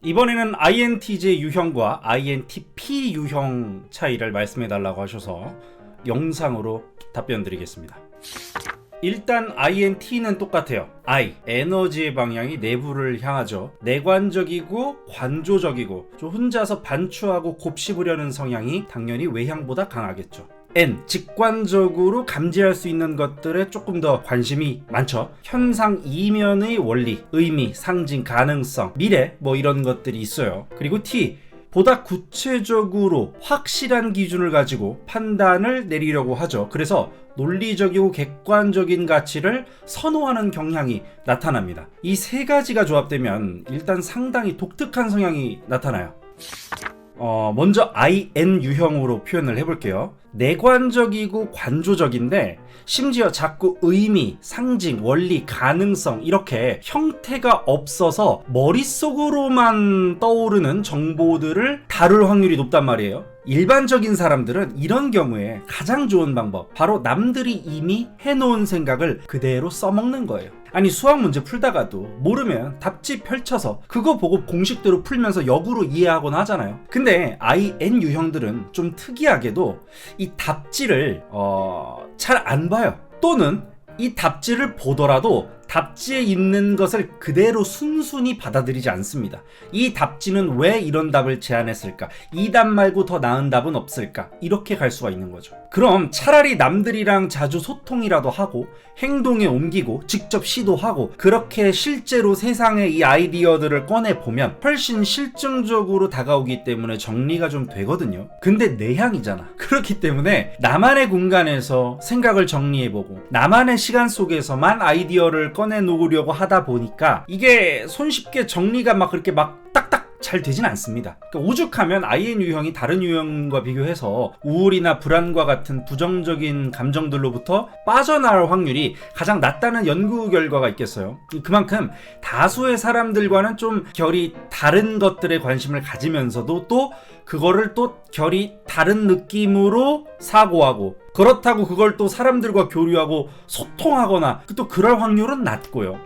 이번에는 INTJ 유형과 INTP 유형 차이를 말씀해 달라고 하셔서 영상으로 답변 드리겠습니다. 일단 INT는 똑같아요. I, 에너지의 방향이 내부를 향하죠. 내관적이고 관조적이고 좀 혼자서 반추하고 곱씹으려는 성향이 당연히 외향보다 강하겠죠. N, 직관적으로 감지할 수 있는 것들에 조금 더 관심이 많죠. 현상 이면의 원리, 의미, 상징, 가능성, 미래 뭐 이런 것들이 있어요. 그리고 T, 보다 구체적으로 확실한 기준을 가지고 판단을 내리려고 하죠. 그래서 논리적이고 객관적인 가치를 선호하는 경향이 나타납니다. 이 세 가지가 조합되면 일단 상당히 독특한 성향이 나타나요. 먼저 IN 유형으로 표현을 해볼게요. 내관적이고 관조적인데 심지어 자꾸 의미, 상징, 원리, 가능성 이렇게 형태가 없어서 머릿속으로만 떠오르는 정보들을 다룰 확률이 높단 말이에요. 일반적인 사람들은 이런 경우에 가장 좋은 방법, 바로 남들이 이미 해놓은 생각을 그대로 써먹는 거예요. 아니, 수학 문제 풀다가도 모르면 답지 펼쳐서 그거 보고 공식대로 풀면서 역으로 이해하곤 하잖아요. 근데 IN 유형들은 좀 특이하게도 이 답지를 잘 안 봐요. 또는 이 답지를 보더라도 답지에 있는 것을 그대로 순순히 받아들이지 않습니다. 이 답지는 왜 이런 답을 제안했을까? 이 답 말고 더 나은 답은 없을까? 이렇게 갈 수가 있는 거죠. 그럼 차라리 남들이랑 자주 소통이라도 하고 행동에 옮기고 직접 시도하고 그렇게 실제로 세상에 이 아이디어들을 꺼내보면 훨씬 실증적으로 다가오기 때문에 정리가 좀 되거든요. 근데 내향이잖아. 그렇기 때문에 나만의 공간에서 생각을 정리해보고 나만의 시간 속에서만 아이디어를 꺼내놓으려고 하다 보니까 이게 손쉽게 정리가 막 그렇게 막 딱딱 잘 되진 않습니다. 그러니까 오죽하면 IN 유형이 다른 유형과 비교해서 우울이나 불안과 같은 부정적인 감정들로부터 빠져나올 확률이 가장 낮다는 연구 결과가 있겠어요. 그만큼 다수의 사람들과는 좀 결이 다른 것들에 관심을 가지면서도 또 그거를 또 결이 다른 느낌으로 사고하고, 그렇다고 그걸 또 사람들과 교류하고 소통하거나 또 그럴 확률은 낮고요.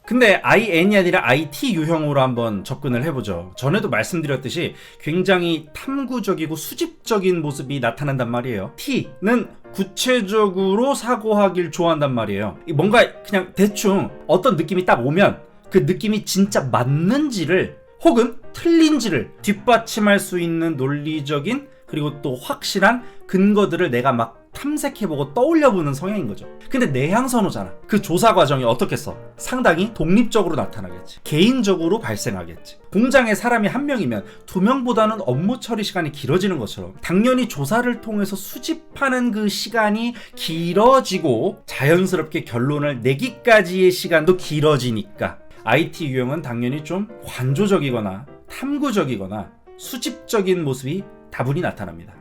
근데 IN이 아니라 IT 유형으로 한번 접근을 해보죠. 전에도 말씀드렸듯이 굉장히 탐구적이고 수집적인 모습이 나타난단 말이에요. T는 구체적으로 사고하길 좋아한단 말이에요. 뭔가 그냥 대충 어떤 느낌이 딱 오면 그 느낌이 진짜 맞는지를 혹은 틀린지를 뒷받침할 수 있는 논리적인 그리고 또 확실한 근거들을 내가 막 탐색해보고 떠올려보는 성향인 거죠. 근데 내향 선호잖아. 그 조사 과정이 어떻겠어? 상당히 독립적으로 나타나겠지. 개인적으로 발생하겠지. 공장에 사람이 한 명이면 두 명보다는 업무 처리 시간이 길어지는 것처럼 당연히 조사를 통해서 수집하는 그 시간이 길어지고 자연스럽게 결론을 내기까지의 시간도 길어지니까 IT 유형은 당연히 좀 관조적이거나 탐구적이거나 수집적인 모습이 다분히 나타납니다.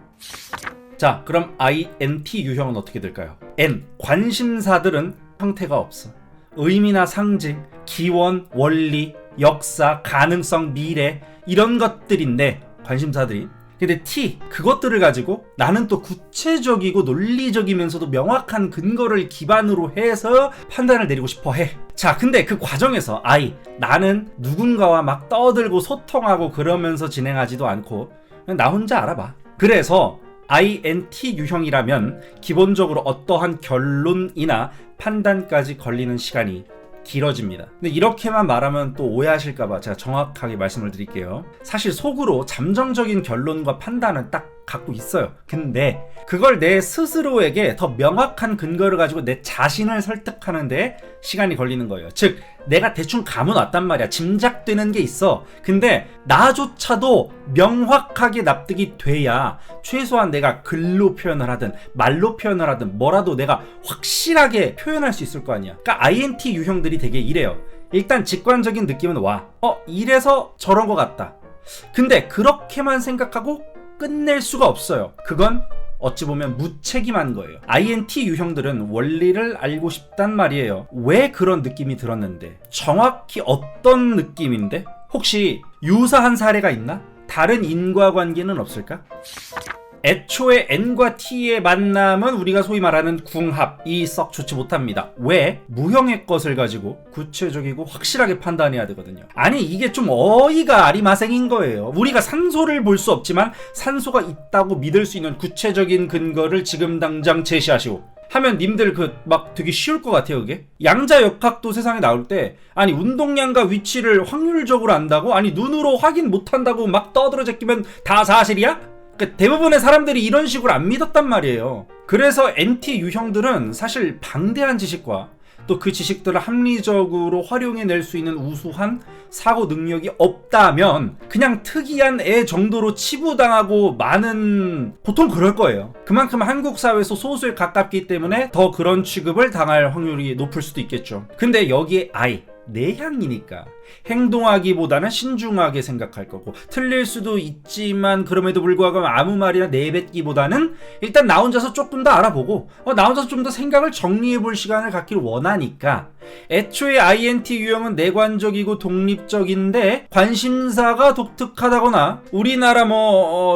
자, 그럼 INT 유형은 어떻게 될까요? N, 관심사들은 형태가 없어. 의미나 상징, 기원, 원리, 역사, 가능성, 미래 이런 것들인데 관심사들이. 근데 T, 그것들을 가지고 나는 또 구체적이고 논리적이면서도 명확한 근거를 기반으로 해서 판단을 내리고 싶어 해. 자, 근데 그 과정에서 I, 나는 누군가와 막 떠들고 소통하고 그러면서 진행하지도 않고 그냥 나 혼자 알아봐. 그래서 INT 유형이라면 기본적으로 어떠한 결론이나 판단까지 걸리는 시간이 길어집니다. 근데 이렇게만 말하면 또 오해하실까봐 제가 정확하게 말씀을 드릴게요. 사실 속으로 잠정적인 결론과 판단은 딱 갖고 있어요. 근데 그걸 내 스스로에게 더 명확한 근거를 가지고 내 자신을 설득하는 데 시간이 걸리는 거예요. 즉 내가 대충 감은 왔단 말이야. 짐작되는 게 있어. 근데 나조차도 명확하게 납득이 돼야 최소한 내가 글로 표현을 하든 말로 표현을 하든 뭐라도 내가 확실하게 표현할 수 있을 거 아니야. 그러니까 INT 유형들이 되게 이래요. 일단 직관적인 느낌은 와. 이래서 저런 거 같다. 근데 그렇게만 생각하고 끝낼 수가 없어요. 그건 어찌 보면 무책임한 거예요. INT 유형들은 원리를 알고 싶단 말이에요. 왜 그런 느낌이 들었는데? 정확히 어떤 느낌인데? 혹시 유사한 사례가 있나? 다른 인과관계는 없을까? 애초에 N과 T의 만남은 우리가 소위 말하는 궁합이 썩 좋지 못합니다. 왜? 무형의 것을 가지고 구체적이고 확실하게 판단해야 되거든요. 아니 이게 좀 어이가 아리마생인 거예요. 우리가 산소를 볼 수 없지만 산소가 있다고 믿을 수 있는 구체적인 근거를 지금 당장 제시하시오 하면 님들 막 되게 쉬울 것 같아요. 그게 양자역학도 세상에 나올 때 아니 운동량과 위치를 확률적으로 안다고? 아니 눈으로 확인 못한다고 막 떠들어 제끼면 다 사실이야? 그러니까 대부분의 사람들이 이런 식으로 안 믿었단 말이에요. 그래서 NT 유형들은 사실 방대한 지식과 또 그 지식들을 합리적으로 활용해낼 수 있는 우수한 사고 능력이 없다면 그냥 특이한 애 정도로 치부당하고 많은, 보통 그럴 거예요. 그만큼 한국 사회에서 소수에 가깝기 때문에 더 그런 취급을 당할 확률이 높을 수도 있겠죠. 근데 여기에 I, 내향이니까 행동하기보다는 신중하게 생각할 거고, 틀릴 수도 있지만 그럼에도 불구하고 아무 말이나 내뱉기보다는 일단 나 혼자서 조금 더 알아보고 나 혼자서 좀 더 생각을 정리해볼 시간을 갖기를 원하니까, 애초에 INT 유형은 내관적이고 독립적인데 관심사가 독특하다거나 우리나라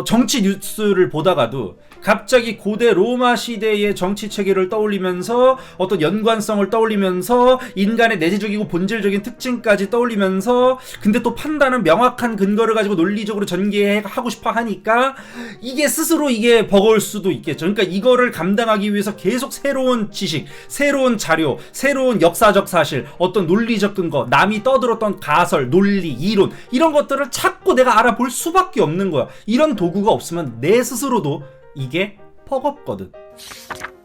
정치 뉴스를 보다가도 갑자기 고대 로마 시대의 정치 체계를 떠올리면서 어떤 연관성을 떠올리면서 인간의 내재적이고 본질적인 특징까지 떠올리면서, 근데 또 판단은 명확한 근거를 가지고 논리적으로 전개하고 싶어 하니까 이게 스스로 이게 버거울 수도 있겠죠. 그러니까 이거를 감당하기 위해서 계속 새로운 지식, 새로운 자료, 새로운 역사적 사실, 어떤 논리적 근거, 남이 떠들었던 가설, 논리, 이론, 이런 것들을 자꾸 내가 알아볼 수밖에 없는 거야. 이런 도구가 없으면 내 스스로도 이게 버겁거든.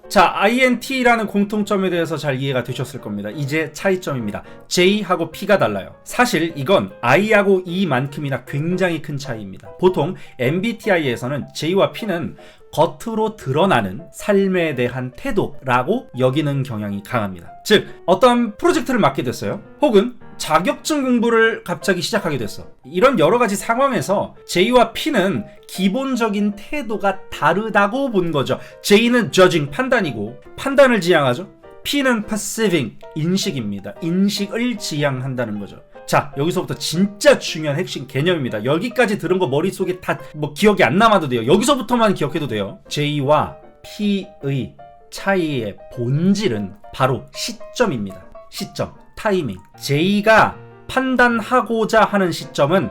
자, INT라는 공통점에 대해서 잘 이해가 되셨을 겁니다. 이제 차이점입니다. J하고 P가 달라요. 사실 이건 I하고 E만큼이나 굉장히 큰 차이입니다. 보통 MBTI에서는 J와 P는 겉으로 드러나는 삶에 대한 태도라고 여기는 경향이 강합니다. 즉, 어떤 프로젝트를 맡게 됐어요. 혹은 자격증 공부를 갑자기 시작하게 됐어. 이런 여러 가지 상황에서 J와 P는 기본적인 태도가 다르다고 본 거죠. J는 judging, 판단이고, 판단을 지향하죠. P는 perceiving, 인식입니다. 인식을 지향한다는 거죠. 자, 여기서부터 진짜 중요한 핵심 개념입니다. 여기까지 들은 거 머릿속에 다 기억이 안 남아도 돼요. 여기서부터만 기억해도 돼요. J와 P의 차이의 본질은 바로 시점입니다. 시점, 타이밍. J가 판단하고자 하는 시점은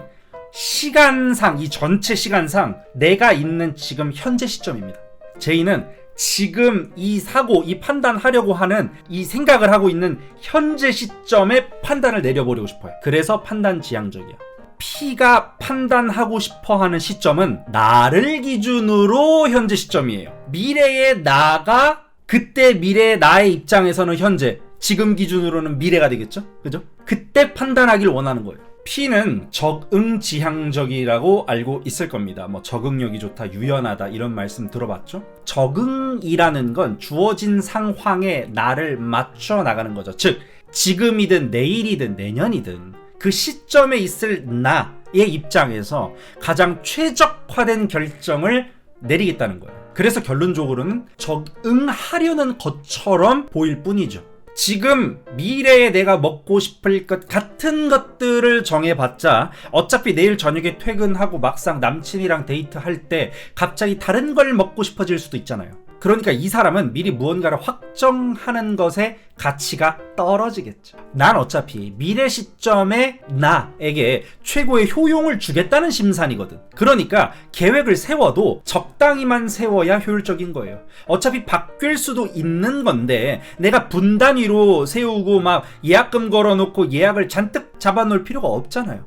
시간상, 이 전체 시간상 내가 있는 지금 현재 시점입니다. J는 지금 이 사고, 이 판단하려고 하는, 이 생각을 하고 있는 현재 시점에 판단을 내려보려고 싶어요. 그래서 판단 지향적이야. P가 판단하고 싶어하는 시점은 나를 기준으로 현재 시점이에요. 미래의 나가 그때 미래의 나의 입장에서는 현재, 지금 기준으로는 미래가 되겠죠? 그죠? 그때 판단하길 원하는 거예요. P는 적응지향적이라고 알고 있을 겁니다. 적응력이 좋다, 유연하다 이런 말씀 들어봤죠? 적응이라는 건 주어진 상황에 나를 맞춰 나가는 거죠. 즉, 지금이든 내일이든 내년이든 그 시점에 있을 나의 입장에서 가장 최적화된 결정을 내리겠다는 거예요. 그래서 결론적으로는 적응하려는 것처럼 보일 뿐이죠. 지금 미래에 내가 먹고 싶을 것 같은 것들을 정해봤자 어차피 내일 저녁에 퇴근하고 막상 남친이랑 데이트할 때 갑자기 다른 걸 먹고 싶어질 수도 있잖아요. 그러니까 이 사람은 미리 무언가를 확정하는 것에 가치가 떨어지겠죠. 난 어차피 미래 시점에 나에게 최고의 효용을 주겠다는 심산이거든. 그러니까 계획을 세워도 적당히만 세워야 효율적인 거예요. 어차피 바뀔 수도 있는 건데 내가 분 단위로 세우고 막 예약금 걸어놓고 예약을 잔뜩 잡아놓을 필요가 없잖아요.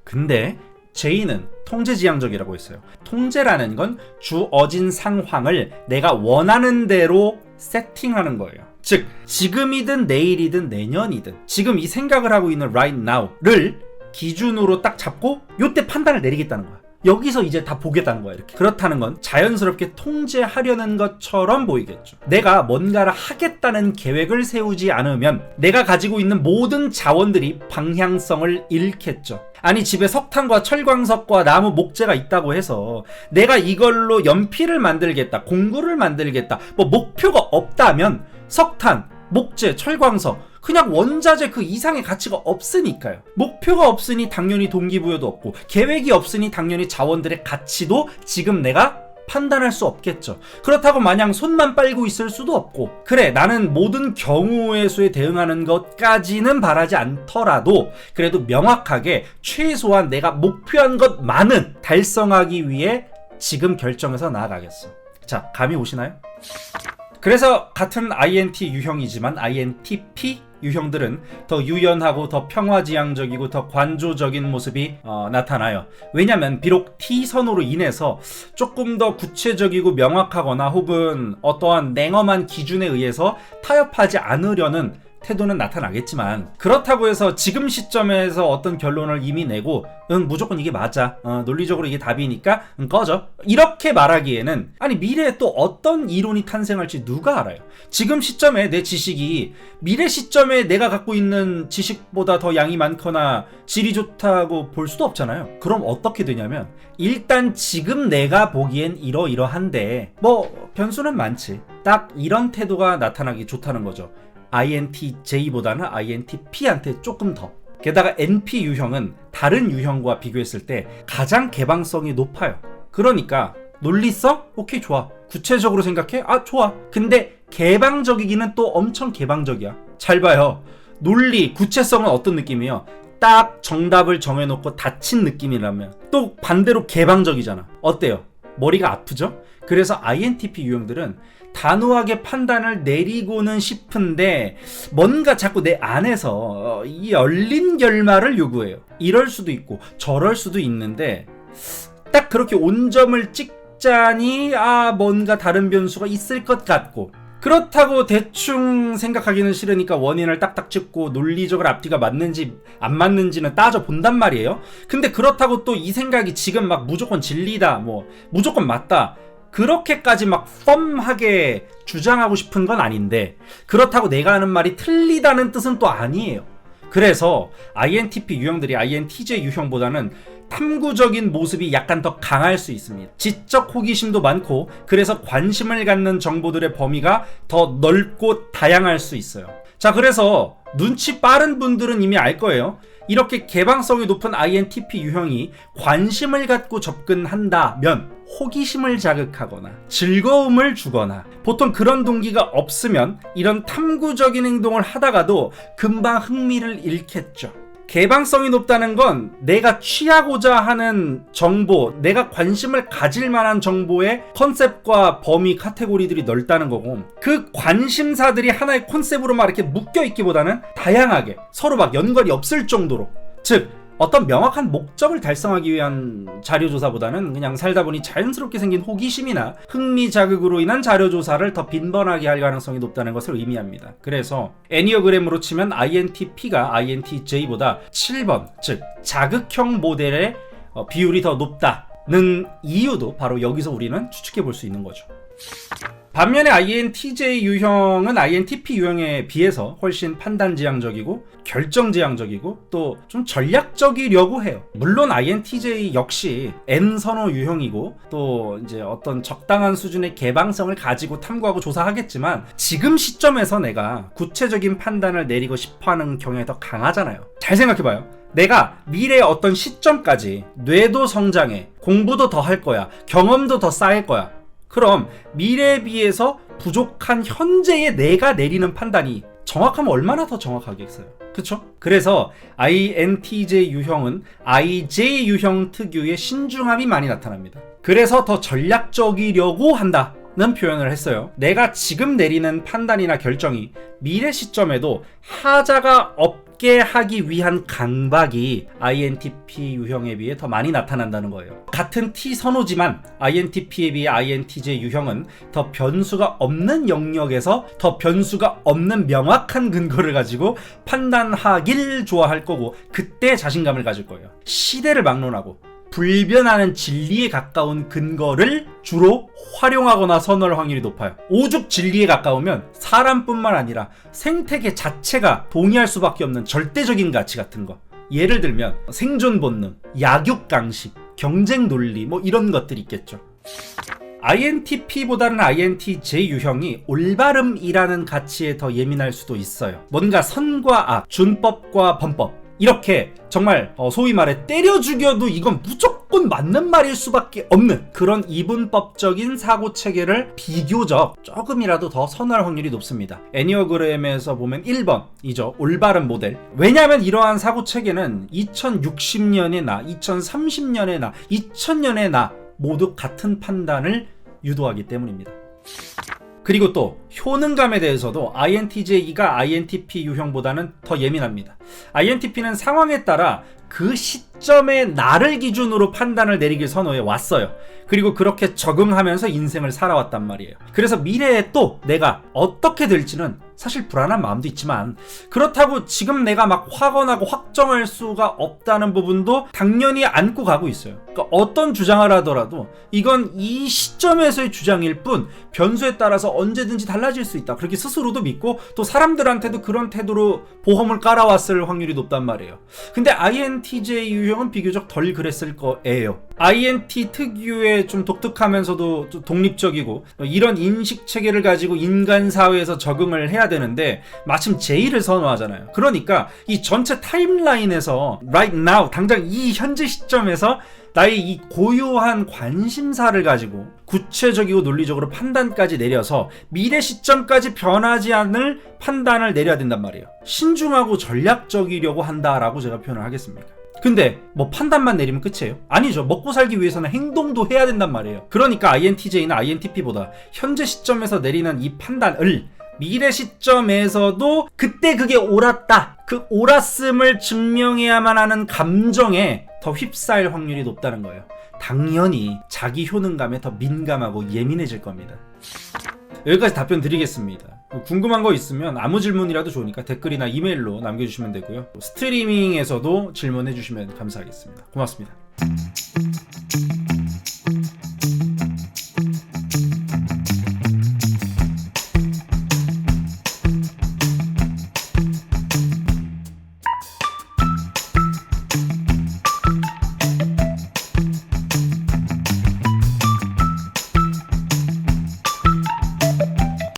근데 J는 통제지향적이라고 했어요. 통제라는 건 주어진 상황을 내가 원하는 대로 세팅하는 거예요. 즉, 지금이든 내일이든 내년이든 지금 이 생각을 하고 있는 right now를 기준으로 딱 잡고 요때 판단을 내리겠다는 거야. 여기서 이제 다 보겠다는 거야. 이렇게. 그렇다는 건 자연스럽게 통제하려는 것처럼 보이겠죠. 내가 뭔가를 하겠다는 계획을 세우지 않으면 내가 가지고 있는 모든 자원들이 방향성을 잃겠죠. 아니, 집에 석탄과 철광석과 나무 목재가 있다고 해서 내가 이걸로 연필을 만들겠다, 공구를 만들겠다, 목표가 없다면 석탄, 목재, 철광석 그냥 원자재 그 이상의 가치가 없으니까요. 목표가 없으니 당연히 동기부여도 없고, 계획이 없으니 당연히 자원들의 가치도 지금 내가 판단할 수 없겠죠. 그렇다고 마냥 손만 빨고 있을 수도 없고, 그래 나는 모든 경우의 수에 대응하는 것까지는 바라지 않더라도 그래도 명확하게 최소한 내가 목표한 것만은 달성하기 위해 지금 결정해서 나아가겠어. 자, 감이 오시나요? 그래서 같은 INT 유형이지만 INTP 유형들은 더 유연하고 더 평화지향적이고 더 관조적인 모습이 나타나요. 왜냐면 비록 T선호로 인해서 조금 더 구체적이고 명확하거나 혹은 어떠한 냉엄한 기준에 의해서 타협하지 않으려는 태도는 나타나겠지만, 그렇다고 해서 지금 시점에서 어떤 결론을 이미 내고 무조건 이게 맞아, 논리적으로 이게 답이니까 꺼져, 이렇게 말하기에는, 아니 미래에 또 어떤 이론이 탄생할지 누가 알아요? 지금 시점에 내 지식이 미래 시점에 내가 갖고 있는 지식보다 더 양이 많거나 질이 좋다고 볼 수도 없잖아요. 그럼 어떻게 되냐면, 일단 지금 내가 보기엔 이러이러한데 뭐 변수는 많지, 딱 이런 태도가 나타나기 좋다는 거죠. INTJ보다는 INTP한테 조금 더. 게다가 NP 유형은 다른 유형과 비교했을 때 가장 개방성이 높아요. 그러니까 논리성? 오케이, 좋아. 구체적으로 생각해? 아, 좋아. 근데 개방적이기는 또 엄청 개방적이야. 잘 봐요. 논리, 구체성은 어떤 느낌이에요? 딱 정답을 정해놓고 닫힌 느낌이라면 또 반대로 개방적이잖아. 어때요? 머리가 아프죠? 그래서 INTP 유형들은 단호하게 판단을 내리고는 싶은데 뭔가 자꾸 내 안에서 이 열린 결말을 요구해요. 이럴 수도 있고 저럴 수도 있는데 딱 그렇게 온점을 찍자니 뭔가 다른 변수가 있을 것 같고, 그렇다고 대충 생각하기는 싫으니까 원인을 딱딱 짚고 논리적으로 앞뒤가 맞는지 안 맞는지는 따져본단 말이에요. 근데 그렇다고 또 이 생각이 지금 막 무조건 진리다, 뭐 무조건 맞다, 그렇게까지 막 펌하게 주장하고 싶은 건 아닌데, 그렇다고 내가 하는 말이 틀리다는 뜻은 또 아니에요. 그래서 INTP 유형들이 INTJ 유형보다는 탐구적인 모습이 약간 더 강할 수 있습니다. 지적 호기심도 많고, 그래서 관심을 갖는 정보들의 범위가 더 넓고 다양할 수 있어요. 자, 그래서 눈치 빠른 분들은 이미 알 거예요. 이렇게 개방성이 높은 INTP 유형이 관심을 갖고 접근한다면 호기심을 자극하거나 즐거움을 주거나, 보통 그런 동기가 없으면 이런 탐구적인 행동을 하다가도 금방 흥미를 잃겠죠. 개방성이 높다는 건 내가 취하고자 하는 정보, 내가 관심을 가질 만한 정보의 컨셉과 범위, 카테고리들이 넓다는 거고, 그 관심사들이 하나의 컨셉으로 막 이렇게 묶여있기보다는 다양하게 서로 막 연관이 없을 정도로, 즉 어떤 명확한 목적을 달성하기 위한 자료조사보다는 그냥 살다 보니 자연스럽게 생긴 호기심이나 흥미 자극으로 인한 자료조사를 더 빈번하게 할 가능성이 높다는 것을 의미합니다. 그래서 애니어그램으로 치면 INTP가 INTJ보다 7번, 즉 자극형 모델의 비율이 더 높다는 이유도 바로 여기서 우리는 추측해 볼 수 있는 거죠. 반면에 INTJ 유형은 INTP 유형에 비해서 훨씬 판단지향적이고 결정지향적이고 또 좀 전략적이려고 해요. 물론 INTJ 역시 N선호 유형이고 또 이제 어떤 적당한 수준의 개방성을 가지고 탐구하고 조사하겠지만, 지금 시점에서 내가 구체적인 판단을 내리고 싶어하는 경향이 더 강하잖아요. 잘 생각해봐요. 내가 미래의 어떤 시점까지 뇌도 성장해, 공부도 더 할 거야, 경험도 더 쌓일 거야. 그럼 미래에 비해서 부족한 현재의 내가 내리는 판단이 정확하면 얼마나 더 정확하겠어요. 그쵸? 그래서 INTJ 유형은 IJ 유형 특유의 신중함이 많이 나타납니다. 그래서 더 전략적이려고 한다는 표현을 했어요. 내가 지금 내리는 판단이나 결정이 미래 시점에도 하자가 없게 하기 위한 강박이 INTP 유형에 비해 더 많이 나타난다는 거예요. 같은 T 선호지만 INTP에 비해 INTJ 유형은 더 변수가 없는 영역에서 더 변수가 없는 명확한 근거를 가지고 판단하길 좋아할 거고, 그때 자신감을 가질 거예요. 시대를 막론하고 불변하는 진리에 가까운 근거를 주로 활용하거나 선호할 확률이 높아요. 오죽 진리에 가까우면 사람뿐만 아니라 생태계 자체가 동의할 수밖에 없는 절대적인 가치 같은 거, 예를 들면 생존 본능, 약육 강식, 경쟁 논리, 뭐 이런 것들이 있겠죠. INTP보다는 INTJ 유형이 올바름이라는 가치에 더 예민할 수도 있어요. 뭔가 선과 악, 준법과 범법, 이렇게 정말 소위 말해 때려 죽여도 이건 무조건 맞는 말일 수밖에 없는 그런 이분법적인 사고 체계를 비교적 조금이라도 더 선호할 확률이 높습니다. 애니어그램에서 보면 1번이죠. 올바른 모델. 왜냐하면 이러한 사고 체계는 2060년의 나, 2030년의 나, 2000년의 나 모두 같은 판단을 유도하기 때문입니다. 그리고 또 효능감에 대해서도 INTJ가 INTP 유형보다는 더 예민합니다. INTP는 상황에 따라 그 시점의 나를 기준으로 판단을 내리길 선호해 왔어요. 그리고 그렇게 적응하면서 인생을 살아왔단 말이에요. 그래서 미래에 또 내가 어떻게 될지는 사실 불안한 마음도 있지만 그렇다고 지금 내가 막 확언하고 확정할 수가 없다는 부분도 당연히 안고 가고 있어요. 그러니까 어떤 주장을 하더라도 이건 이 시점에서의 주장일 뿐 변수에 따라서 언제든지 달라질 수 있다. 그렇게 스스로도 믿고 또 사람들한테도 그런 태도로 보험을 깔아왔을 확률이 높단 말이에요. 근데 INTJ 유형은 비교적 덜 그랬을 거예요. INT 특유의 좀 독특하면서도 좀 독립적이고 이런 인식 체계를 가지고 인간 사회에서 적응을 해야 되는데 마침 J를 선호하잖아요. 그러니까 이 전체 타임라인에서 right now 당장 이 현재 시점에서 나의 이 고유한 관심사를 가지고 구체적이고 논리적으로 판단까지 내려서 미래 시점까지 변하지 않을 판단을 내려야 된단 말이에요. 신중하고 전략적이려고 한다라고 제가 표현을 하겠습니다. 근데 뭐 판단만 내리면 끝이에요? 아니죠. 먹고 살기 위해서는 행동도 해야 된단 말이에요. 그러니까 INTJ는 INTP보다 현재 시점에서 내리는 이 판단을 미래 시점에서도 그때 그게 옳았다, 그 옳았음을 증명해야만 하는 감정에 더 휩싸일 확률이 높다는 거예요. 당연히 자기 효능감에 더 민감하고 예민해질 겁니다. 여기까지 답변 드리겠습니다. 궁금한 거 있으면 아무 질문이라도 좋으니까 댓글이나 이메일로 남겨주시면 되고요. 스트리밍에서도 질문해 주시면 감사하겠습니다. 고맙습니다.